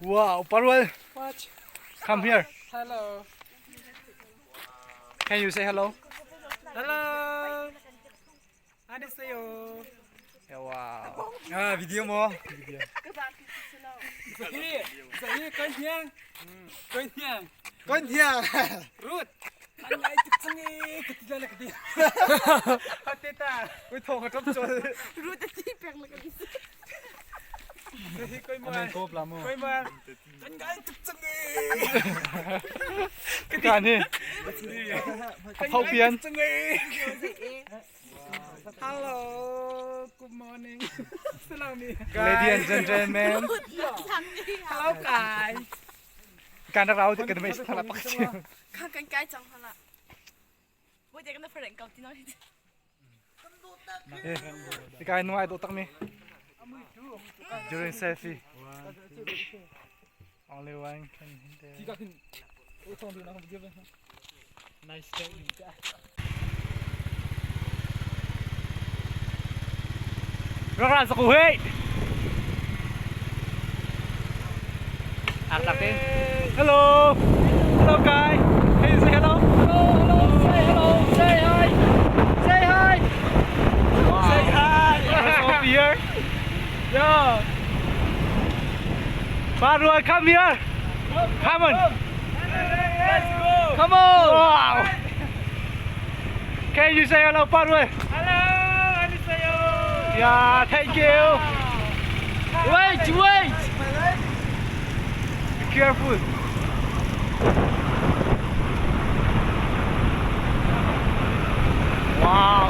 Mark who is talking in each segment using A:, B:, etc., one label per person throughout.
A: Wow, Parwal,
B: Watch.
A: come here.
B: Hello.
A: Can you say hello?
B: Hello. Annyeonghaseyo.
A: Yeah, wow.
C: Video mo.
B: Saya con nhang. Con nhang.
C: Con nhang.
B: Ruth. Anh ấy chụp sang đi, cái gì là cái gì? Teta.
C: Ui thong ở trong chỗ.
D: Ruta tipeng na kami.
B: Coi mà.
A: Anh cốp lắm
B: Coi mà. Anh ấy chụp sang đi.
A: Cái cả này. Hậu biến.
B: Sang đi. Hello. Good morning. Salami.
A: Ladies and gentlemen.
B: Hello guys.
A: การรักเราจะกันไม่ใช่ทางปักเชียง
D: 看跟该讲好了。我这个那份人搞定了。
A: ที่การนุ่งไอ้ตัวตั้งมี during selfie only one can hit there
B: Tiga kan. Oh, tolong dia nak video kan. Nice day.
A: รักร้านสกูเฮ้ยอ่ะตักเอง hello hello guy hey say hello hello say hello say hi say hi say hi over here yeah Parwal come here come on
B: Let's go.
A: come on wow can you say hello Parwal
B: Hello, Annyeonghaseyo.
A: yeah thank you wait be careful wow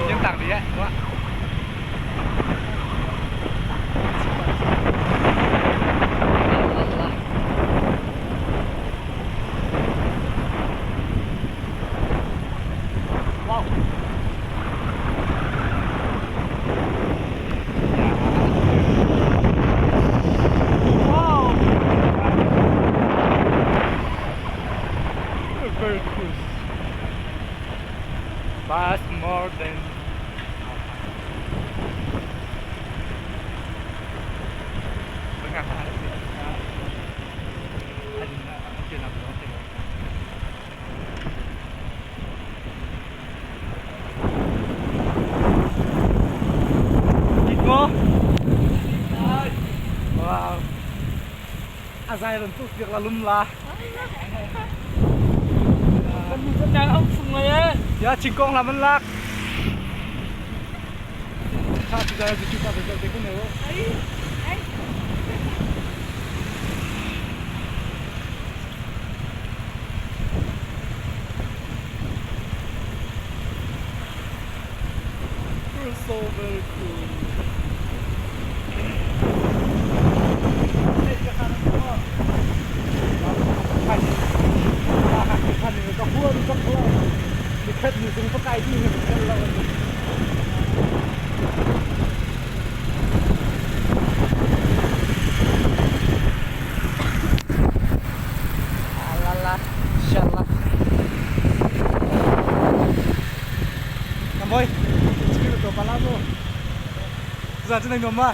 A: nhưng tặng đi đấy đúng không ạ wow wow very cool fast more than wow Azai untuk việc là lum la
B: Rất đang ông phùng này ấy.
A: ya chính công làm ăn lạc sao bây giờ chúng ta phải chơi cái này không so very coolขันนี่ก็พัวนี่ก็พัวนี่แค่อยู่ตรงใกล้ที่นี่กันเราลาลาชัลลาน้ำบอยสกิลตัวปลาล่าโม่จะจะนั่งนมมา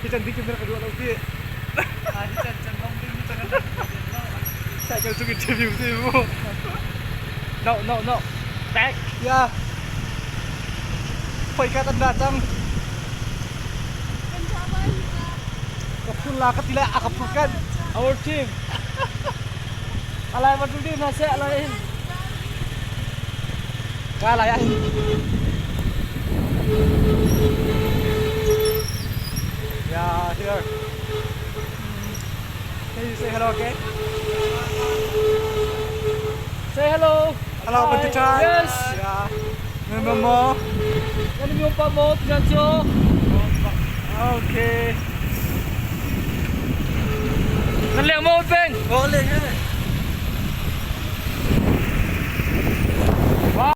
A: ที่จันที่กินเป็นกระดูกเราที่saya akan tunggu interview tu. No. Back. Ya. Perikatan datang. Kapsul lah ketila akapulkan our team. Alai macam ni nasi alain. Kalayan. Ya, here. Can you say hello, okay? Say hello. Hello, Butitan. Yes. Yeah. Remember more? Ano yung pa mo? Tignan Okay. Nalang mo, Ben.
C: Có lên ha.